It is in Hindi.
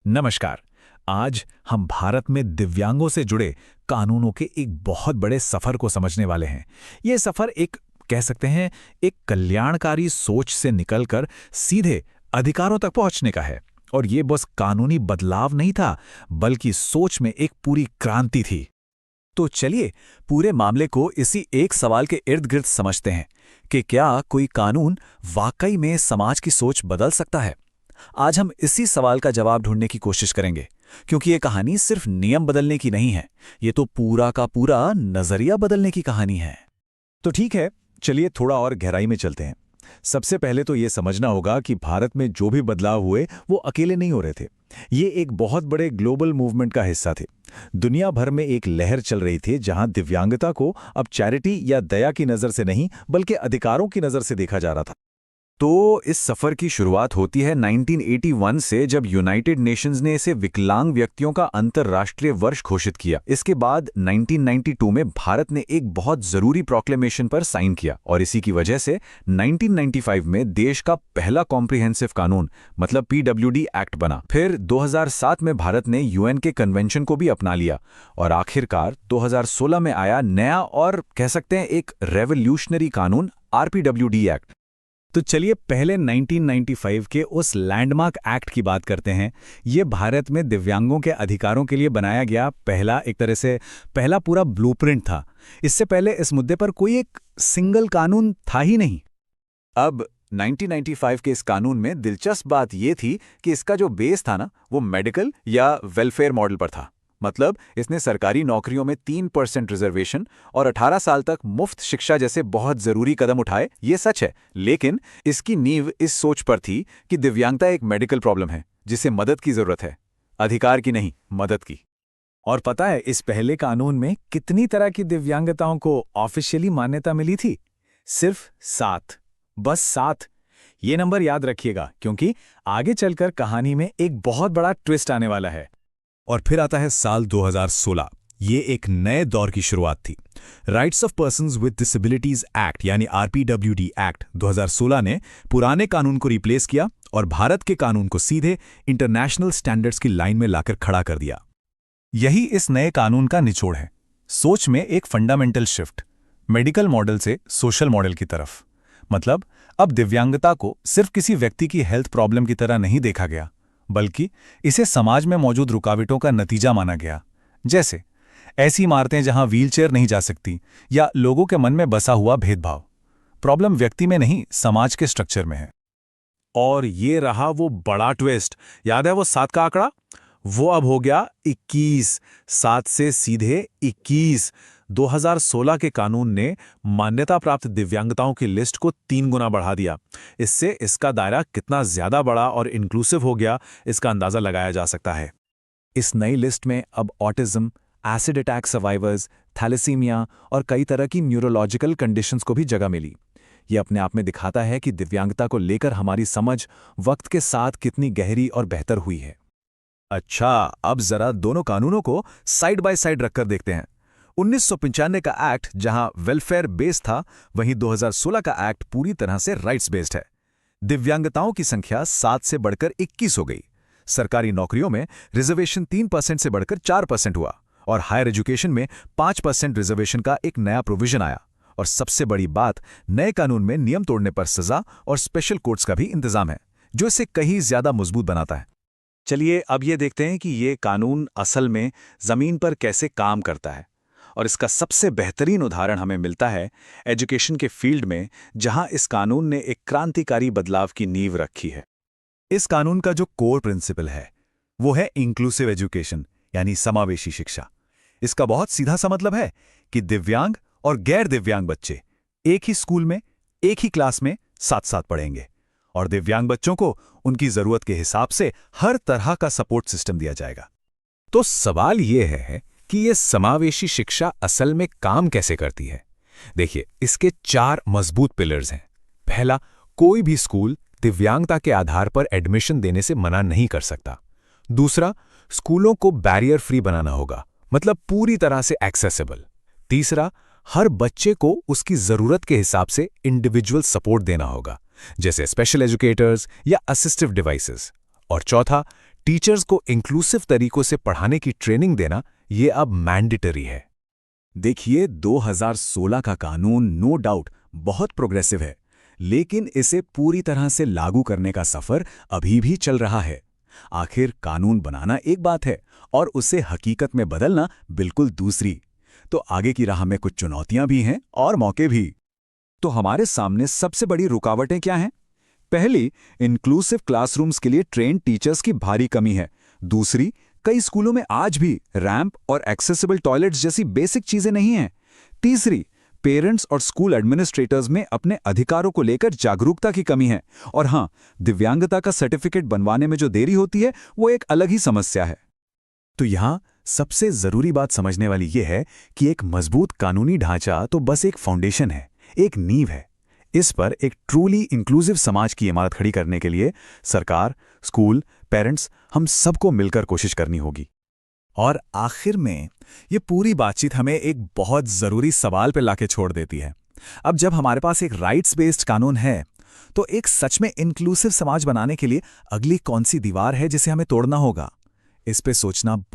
नमस्कार। आज हम भारत में दिव्यांगों से जुड़े कानूनों के एक बहुत बड़े सफर को समझने वाले हैं। ये सफर एक कह सकते हैं एक कल्याणकारी सोच से निकलकर सीधे अधिकारों तक पहुंचने का है। और ये बस कानूनी बदलाव नहीं था, बल्कि सोच में एक पूरी क्रांति थी। तो चलिए पूरे मामले को इसी एक सवाल के इर्द गिर्द समझते हैं कि क्या कोई कानून वाकई में समाज की सोच बदल सकता है। आज हम इसी सवाल का जवाब ढूंढने की कोशिश करेंगे, क्योंकि ये कहानी सिर्फ नियम बदलने की नहीं है, ये तो पूरा का पूरा नजरिया बदलने की कहानी है। तो ठीक है, चलिए थोड़ा और गहराई में चलते हैं। सबसे पहले तो ये समझना होगा कि भारत में जो भी बदलाव हुए वो अकेले नहीं हो रहे थे। ये एक बहुत बड़े ग्लोबल मूवमेंट का हिस्सा थे। दुनिया भर में एक लहर चल रही थी जहां दिव्यांगता को अब चैरिटी या दया की नज़र से नहीं, बल्कि अधिकारों की नज़र से देखा जा रहा था। तो इस सफर की शुरुआत होती है 1981 से, जब यूनाइटेड नेशंस ने इसे विकलांग व्यक्तियों का अंतर्राष्ट्रीय वर्ष घोषित किया। इसके बाद 1992 में भारत ने एक बहुत जरूरी प्रोक्लेमेशन पर साइन किया, और इसी की वजह से 1995 में देश का पहला कॉम्प्रिहेंसिव कानून मतलब पीडब्ल्यूडी एक्ट बना। फिर 2007 में भारत ने यूएन के कन्वेंशन को भी अपना लिया, और आखिरकार 2016 में आया नया और कह सकते हैं एक रेवोल्यूशनरी कानून आरपीडब्ल्यूडी एक्ट। तो चलिए पहले 1995 के उस लैंडमार्क एक्ट की बात करते हैं। ये भारत में दिव्यांगों के अधिकारों के लिए बनाया गया पहला एक तरह से पहला पूरा ब्लूप्रिंट था। इससे पहले इस मुद्दे पर कोई एक सिंगल कानून था ही नहीं। अब 1995 के इस कानून में दिलचस्प बात यह थी कि इसका जो बेस था ना, वो मेडिकल या वेलफेयर मॉडल पर था। मतलब इसने सरकारी नौकरियों में 3% रिजर्वेशन और 18 साल तक मुफ्त शिक्षा जैसे बहुत जरूरी कदम उठाए, ये सच है। लेकिन इसकी नींव इस सोच पर थी कि दिव्यांगता एक मेडिकल प्रॉब्लम है जिसे मदद की जरूरत है, अधिकार की नहीं, मदद की। और पता है इस पहले कानून में कितनी तरह की दिव्यांगताओं को ऑफिशियली मान्यता मिली थी? सिर्फ 7। बस 7। ये नंबर याद रखिएगा, क्योंकि आगे चलकर कहानी में एक बहुत बड़ा ट्विस्ट आने वाला है। और फिर आता है साल 2016। ये एक नए दौर की शुरुआत थी। Rights of persons with disabilities act यानी आरपीडब्ल्यूडी एक्ट 2016 ने पुराने कानून को रिप्लेस किया और भारत के कानून को सीधे इंटरनेशनल स्टैंडर्ड्स की लाइन में लाकर खड़ा कर दिया। यही इस नए कानून का निचोड़ है। सोच में एक फंडामेंटल शिफ्ट, मेडिकल मॉडल से सोशल मॉडल की तरफ। मतलब अब दिव्यांगता को सिर्फ किसी व्यक्ति की हेल्थ प्रॉब्लम की तरह नहीं देखा गया, बल्कि इसे समाज में मौजूद रुकावटों का नतीजा माना गया। जैसे ऐसी इमारतें जहां व्हीलचेयर नहीं जा सकती, या लोगों के मन में बसा हुआ भेदभाव। प्रॉब्लम व्यक्ति में नहीं, समाज के स्ट्रक्चर में है। और ये रहा वो बड़ा ट्विस्ट। याद है वो 7 का आंकड़ा? वो अब हो गया 21। 7 से सीधे 21। 2016 के कानून ने मान्यता प्राप्त दिव्यांगताओं की लिस्ट को 3 गुना बढ़ा दिया। इससे इसका दायरा कितना ज्यादा बड़ा और इंक्लूसिव हो गया, इसका अंदाजा लगाया जा सकता है। इस नई लिस्ट में अब autism, acid attack survivors, thalassemia और कई तरह की न्यूरोलॉजिकल कंडीशंस को भी जगह मिली। ये अपने आप में दिखाता है कि दिव्यांगता को लेकर हमारी समझ वक्त के साथ कितनी गहरी और बेहतर हुई है। अच्छा, अब जरा दोनों कानूनों को साइड बाय साइड रखकर देखते हैं। 1995 का एक्ट जहां वेलफेयर बेस्ड था, वहीं 2016 का एक्ट पूरी तरह से राइट्स बेस्ड है। दिव्यांगताओं की संख्या 7 से बढ़कर 21 हो गई। सरकारी नौकरियों में रिजर्वेशन 3% से बढ़कर 4% हुआ, और हायर एजुकेशन में 5% रिजर्वेशन का एक नया प्रोविजन आया। और सबसे बड़ी बात, नए कानून में नियम तोड़ने पर सजा और स्पेशल कोर्ट्स का भी इंतजाम है, जो इसे कहीं ज्यादा मजबूत बनाता है। चलिए अब ये देखते हैं कि ये कानून असल में जमीन पर कैसे काम करता है। और इसका सबसे बेहतरीन उदाहरण हमें मिलता है एजुकेशन के फील्ड में, जहां इस कानून ने एक क्रांतिकारी बदलाव की नींव रखी है। इस कानून का जो कोर प्रिंसिपल है वो है इंक्लूसिव एजुकेशन यानी समावेशी शिक्षा। इसका बहुत सीधा सा मतलब है कि दिव्यांग और गैर दिव्यांग बच्चे एक ही स्कूल में, एक ही क्लास में साथ साथ पढ़ेंगे, और दिव्यांग बच्चों को उनकी जरूरत के हिसाब से हर तरह का सपोर्ट सिस्टम दिया जाएगा। तो सवाल यह है कि यह समावेशी शिक्षा असल में काम कैसे करती है। देखिए, इसके 4 मजबूत पिलर्स हैं। पहला, कोई भी स्कूल दिव्यांगता के आधार पर एडमिशन देने से मना नहीं कर सकता। दूसरा, स्कूलों को बैरियर फ्री बनाना होगा, मतलब पूरी तरह से एक्सेसिबल। तीसरा, हर बच्चे को उसकी जरूरत के हिसाब से इंडिविजुअल सपोर्ट देना होगा, जैसे स्पेशल एजुकेटर्स या असिस्टिव डिवाइसेस। और चौथा, टीचर्स को इंक्लूसिव तरीकों से पढ़ाने की ट्रेनिंग देना ये अब मैंडेटरी है। देखिए, 2016 का कानून नो डाउट बहुत प्रोग्रेसिव है, लेकिन इसे पूरी तरह से लागू करने का सफर अभी भी चल रहा है। आखिर कानून बनाना एक बात है और उसे हकीकत में बदलना बिल्कुल दूसरी। तो आगे की राह में कुछ चुनौतियां भी हैं और मौके भी। तो हमारे सामने सबसे बड़ी रुकावटें क्या हैं? पहली, इंक्लूसिव क्लासरूम्स के लिए ट्रेन्ड टीचर्स की भारी कमी है। दूसरी, कई स्कूलों में आज भी रैंप और एक्सेसिबल टॉयलेट्स जैसी बेसिक चीजें नहीं हैं। तीसरी, पेरेंट्स और स्कूल एडमिनिस्ट्रेटर्स में अपने अधिकारों को लेकर जागरूकता की कमी है। और हां, दिव्यांगता का सर्टिफिकेट बनवाने में जो देरी होती है वो एक अलग ही समस्या है। तो यहां सबसे जरूरी बात समझने वाली यह है कि एक मजबूत कानूनी ढांचा तो बस एक फाउंडेशन है, एक नींव है। इस पर एक ट्रूली इंक्लूसिव समाज की इमारत खड़ी करने के लिए सरकार, स्कूल, पेरेंट्स, हम सबको मिलकर कोशिश करनी होगी। और आखिर में ये पूरी बातचीत हमें एक बहुत जरूरी सवाल पे लाके छोड़ देती है। अब जब हमारे पास एक राइट्स बेस्ड कानून है, तो एक सच में इंक्लूसिव समाज बनाने के लिए अगली कौन सी दीवार है जिसे हमें तोड़ना होगा? इस पे सोचना बहुत